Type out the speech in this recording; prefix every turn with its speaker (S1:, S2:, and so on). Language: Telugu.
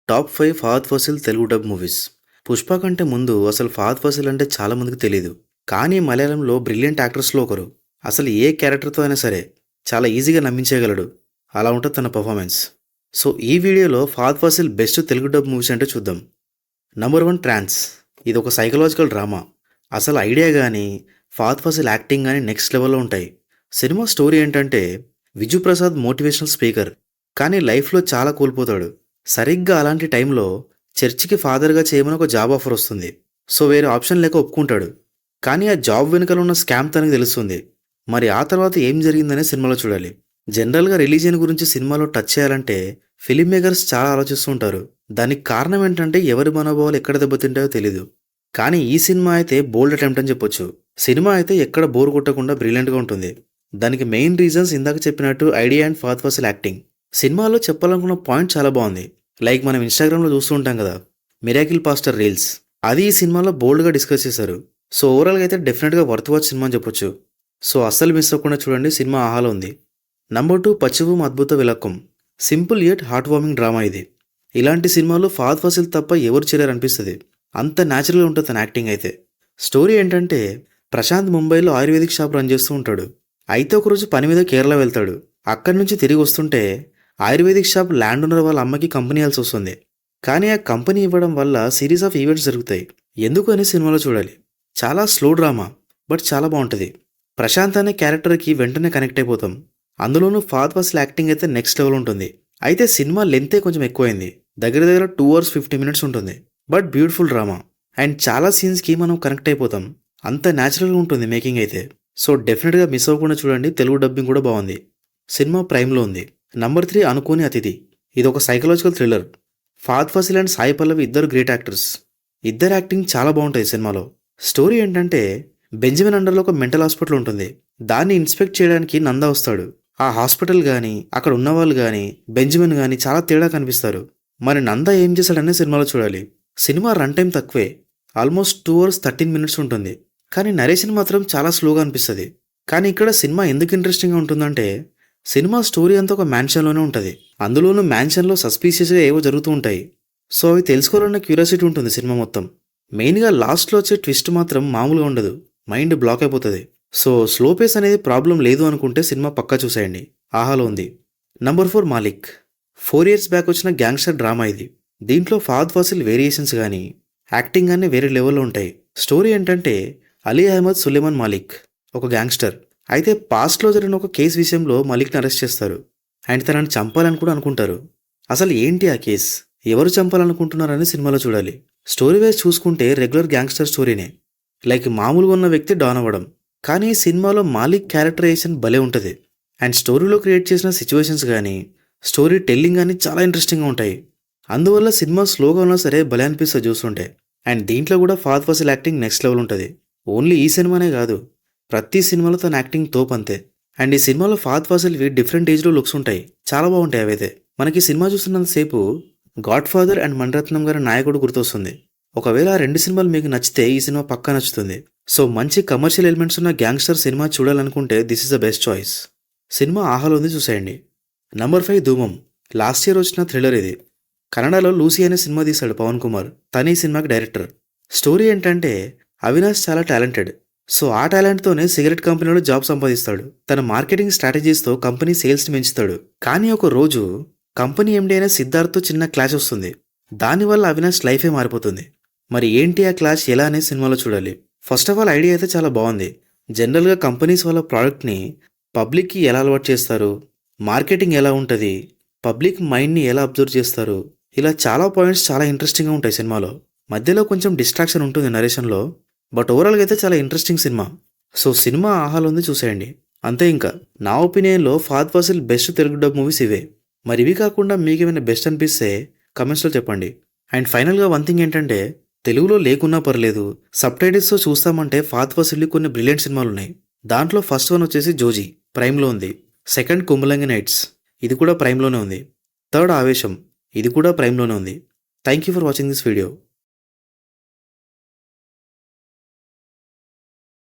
S1: Top 5 Fahadh Faasil Telugu dub movies. 'Pushpa' కంటే ముందు అసలు ఫహద్ ఫాసిల్ అంటే చాలా మందికి తెలీదు. కానీ మలయాళంలో బ్రిలియంట్ యాక్టర్స్‌లో ఒకరు. అసలు ఏ క్యారెక్టర్‌తో అయినా సరే చాలా ఈజీగా నమ్మించేయగలడు. అలా ఉంటది తన పెర్ఫార్మెన్స్. సో ఈ వీడియోలో Fahadh Faasil best Telugu dub movies ఏంటో చూద్దాం. Number 1 trance. ఇది ఒక సైకలాజికల్ డ్రామా. అసలు ఐడియా గానీ, ఫహద్ ఫాసిల్ యాక్టింగ్ గానీ నెక్స్ట్ లెవెల్‌లో ఉంటాయి. సినిమా స్టోరీ ఏంటంటే విజు ప్రసాద్ మోటివేషనల్ స్పీకర్. కానీ లైఫ్‌లో చాలా కోల్పోతాడు. సరిగ్గా అలాంటి టైంలో చర్చికి ఫాదర్‌గా చేయమని ఒక జాబ్ ఆఫర్ వస్తుంది. సో వేరే ఆప్షన్ లేక ఒప్పుకుంటాడు. కానీ ఆ జాబ్ వెనుకల ఉన్న స్కామ్ తనకి తెలుస్తుంది. మరి ఆ తర్వాత ఏం జరిగిందనే సినిమాలో చూడాలి. జనరల్‌గా రిలీజియన్ గురించి సినిమాలో టచ్ చేయాలంటే ఫిల్మ్ మేకర్స్ చాలా ఆలోచిస్తూ ఉంటారు. దానికి కారణం ఏంటంటే ఎవరి మనోభావాలు ఎక్కడ దెబ్బతింటాయో తెలీదు. కానీ ఈ సినిమా అయితే బోల్డ్ అటెంప్ట్ అని చెప్పొచ్చు. సినిమా అయితే ఎక్కడ బోర్ కొట్టకుండా బ్రిలియంట్‌గా ఉంటుంది. దానికి మెయిన్ రీజన్స్ ఇందాక చెప్పినట్టు idea and Fahadh Faasil acting. సినిమాలో చెప్పాలనుకున్న పాయింట్ చాలా బాగుంది. లైక్ మనం ఇన్‌స్టాగ్రామ్‌లో చూస్తూ ఉంటాం కదా, మిరాకిల్ పాస్టర్ రీల్స్. అది ఈ సినిమాలో బోల్డ్‌గా డిస్కస్ చేశారు. సో ఓవరాల్‌గా అయితే డెఫినెట్‌గా వర్త్ వాచ్ సినిమా అని చెప్పొచ్చు. సో అస్సలు మిస్ అవ్వకుండా చూడండి, సినిమా ఆహాలో ఉంది. Number 2 Pachuvum Adbhuta Vilakkam. Simple yet heart warming drama ఇది. ఇలాంటి సినిమాలు ఫహద్ ఫాసిల్ తప్ప ఎవరు చేయలేరు అనిపిస్తుంది. అంత న్యాచురల్గా ఉంటుంది తన యాక్టింగ్ అయితే. స్టోరీ ఏంటంటే ప్రశాంత్ ముంబైలో ఆయుర్వేదిక్ షాప్ రన్ చేస్తూ ఉంటాడు. అయితే ఒకరోజు పని మీద కేరళ వెళ్తాడు. అక్కడి నుంచి తిరిగి వస్తుంటే ఆయుర్వేదిక్ షాప్ ల్యాండ్ ఓనర్ వాళ్ళ అమ్మకి కంపెనీ ఇవ్వాల్సి వస్తుంది. కానీ ఆ కంపెనీ ఇవ్వడం వల్ల సిరీస్ ఆఫ్ ఈవెంట్స్ జరుగుతాయి. ఎందుకు అని సినిమాలో చూడాలి. చాలా స్లో డ్రామా, బట్ చాలా బాగుంటుంది. ప్రశాంత్ అనే క్యారెక్టర్కి వెంటనే కనెక్ట్ అయిపోతాం. అందులోనూ ఫహద్ ఫాసిల్ యాక్టింగ్ అయితే నెక్స్ట్ లెవెల్ ఉంటుంది. అయితే సినిమా లెంతే కొంచెం ఎక్కువైంది. దగ్గర దగ్గర 2 hours 50 minutes ఉంటుంది. But beautiful drama. అండ్ చాలా సీన్స్కి మనం కనెక్ట్ అయిపోతాం. అంత న్యాచురల్గా ఉంటుంది మేకింగ్ అయితే. సో డెఫినెట్గా మిస్ అవ్వకుండా చూడండి. తెలుగు డబ్బింగ్ కూడా బాగుంది. సినిమా ప్రైమ్లో ఉంది. నంబర్ 3 అనుకోని అతిథి. ఇది ఒక psychological thriller. Fahadh Faasil and Sai Pallavi ఇద్దరు గ్రేట్ యాక్టర్స్. ఇద్దరు యాక్టింగ్ చాలా బాగుంటుంది సినిమాలో. స్టోరీ ఏంటంటే బెంజమిన్ అండర్లో ఒక మెంటల్ హాస్పిటల్ ఉంటుంది. దాన్ని ఇన్స్పెక్ట్ చేయడానికి నందా వస్తాడు. ఆ హాస్పిటల్ కానీ అక్కడ ఉన్నవాళ్ళు కానీ బెంజమిన్ కానీ చాలా తేడా కనిపిస్తారు. మరి నందా ఏం చేశాడనే సినిమాలో చూడాలి. సినిమా రన్ టైం తక్కువే, ఆల్మోస్ట్ 2 hours 13 minutes ఉంటుంది. కానీ నరేషన్ మాత్రం చాలా స్లోగా అనిపిస్తుంది. కానీ ఇక్కడ సినిమా ఎందుకు ఇంట్రెస్టింగ్గా ఉంటుందంటే సినిమా స్టోరీ అంతా ఒక మ్యాన్షన్లోనే ఉంటుంది. అందులోనూ మ్యాన్షన్లో సస్పీషియస్గా ఏవో జరుగుతూ ఉంటాయి. సో అవి తెలుసుకోవాలన్న క్యూరియాసిటీ ఉంటుంది సినిమా మొత్తం. మెయిన్గా లాస్ట్లో వచ్చే ట్విస్ట్ మాత్రం మామూలుగా ఉండదు. మైండ్ బ్లాక్ అయిపోతుంది. సో స్లో పేస్ అనేది ప్రాబ్లం లేదు అనుకుంటే సినిమా పక్కా చూసేయండి. ఆహాలో ఉంది. నంబర్ 4 మాలిక్. 4 years బ్యాక్ వచ్చిన గ్యాంగ్స్టర్ డ్రామా ఇది. దీంట్లో ఫహద్ ఫాసిల్ వేరియేషన్స్ కానీ యాక్టింగ్ కానీ వేరే లెవెల్లో ఉంటాయి. స్టోరీ ఏంటంటే అలీ అహ్మద్ సులేమాన్ మాలిక్ ఒక గ్యాంగ్స్టర్. అయితే పాస్ట్లో జరిగిన ఒక కేసు విషయంలో మాలిక్ని అరెస్ట్ చేస్తారు. అండ్ తనని చంపాలని కూడా అనుకుంటారు. అసలు ఏంటి ఆ కేస్, ఎవరు చంపాలనుకుంటున్నారని సినిమాలో చూడాలి. స్టోరీ వైజ్ చూసుకుంటే రెగ్యులర్ గ్యాంగ్స్టర్ స్టోరీనే. లైక్ మామూలుగా ఉన్న వ్యక్తి డాన్ అవ్వడం. కానీ సినిమాలో మాలిక్ క్యారెక్టరైజేషన్ భలే ఉంటుంది. అండ్ స్టోరీలో క్రియేట్ చేసిన సిచ్యువేషన్స్ కానీ స్టోరీ టెల్లింగ్ కానీ చాలా ఇంట్రెస్టింగ్గా ఉంటాయి. అందువల్ల సినిమా స్లోగా ఉన్నా సరే భలే అనిపిస్తుంది చూస్తుంటే. అండ్ దీంట్లో కూడా Fahadh Faasil acting next level ఉంటుంది. ఓన్లీ ఈ సినిమానే కాదు, ప్రతి సినిమాలో తన యాక్టింగ్ తోపు అంతే. అండ్ ఈ సినిమాలో ఫహద్ ఫాసిల్వి డిఫరెంట్ ఏజ్లో లుక్స్ ఉంటాయి, చాలా బాగుంటాయి అవైతే. మనకి సినిమా చూస్తున్నంతసేపు గాడ్ ఫాదర్ అండ్ మణిరత్నం గారి నాయకుడు గుర్తొస్తుంది. ఒకవేళ ఆ 2 సినిమాలు మీకు నచ్చితే ఈ సినిమా పక్కా నచ్చుతుంది. సో మంచి కమర్షియల్ ఎలిమెంట్స్ ఉన్న గ్యాంగ్స్టర్ సినిమా చూడాలనుకుంటే this is the best choice. Cinema ఆహాలో ఉంది, చూసేయండి. నంబర్ 5 ధూమం. లాస్ట్ ఇయర్ వచ్చిన థ్రిల్లర్ ఇది. కన్నడలో లూసీ అనే సినిమా తీశాడు పవన్ కుమార్. తన ఈ సినిమాకి డైరెక్టర్. స్టోరీ ఏంటంటే అవినాష్ చాలా టాలెంటెడ్. సో ఆ టాలెంట్తోనే సిగరెట్ కంపెనీలో జాబ్ సంపాదిస్తాడు. తన మార్కెటింగ్ స్ట్రాటజీస్తో కంపెనీ సేల్స్ని పెంచుతాడు. కానీ ఒక రోజు కంపెనీ ఎండీ అయిన సిద్ధార్థ్తో చిన్న క్లాష్ వస్తుంది. దానివల్ల అవినాష్ లైఫే మారిపోతుంది. మరి ఏంటి ఆ క్లాష్, ఎలా అనే సినిమాలో చూడాలి. ఫస్ట్ ఆఫ్ ఆల్ ఐడియా అయితే చాలా బాగుంది. జనరల్గా కంపెనీస్ వాళ్ళ ప్రోడక్ట్ని పబ్లిక్కి ఎలా అలవాటు చేస్తారు, మార్కెటింగ్ ఎలా ఉంటుంది, పబ్లిక్ మైండ్ని ఎలా అబ్జర్వ్ చేస్తారు, ఇలా చాలా పాయింట్స్ చాలా ఇంట్రెస్టింగ్గా ఉంటాయి సినిమాలో. మధ్యలో కొంచెం డిస్ట్రాక్షన్ ఉంటుంది నరేషన్లో, బట్ ఓవరాల్గా అయితే చాలా ఇంట్రెస్టింగ్ సినిమా. సో సినిమా ఆహాలో ఉంది, చూసేయండి. అంతే. ఇంకా నా ఒపీనియన్లో Fahadh Faasil best Telugu dub movies ఇవే. మరి ఇవి కాకుండా మీకు ఏమైనా బెస్ట్ అనిపిస్తే కమెంట్స్లో చెప్పండి. అండ్ ఫైనల్గా వన్ థింగ్ ఏంటంటే తెలుగులో లేకున్నా పర్లేదు, సబ్ టైటిల్స్తో చూస్తామంటే ఫహద్ ఫాసిల్ కొన్ని బ్రిలియంట్ సినిమాలు ఉన్నాయి. దాంట్లో ఫస్ట్ వన్ వచ్చేసి జోజీ, ప్రైమ్లో ఉంది. సెకండ్ కుంభలంగి నైట్స్, ఇది కూడా ప్రైమ్లోనే ఉంది. థర్డ్ ఆవేశం, ఇది కూడా ప్రైమ్లోనే ఉంది. Thank you for watching this video.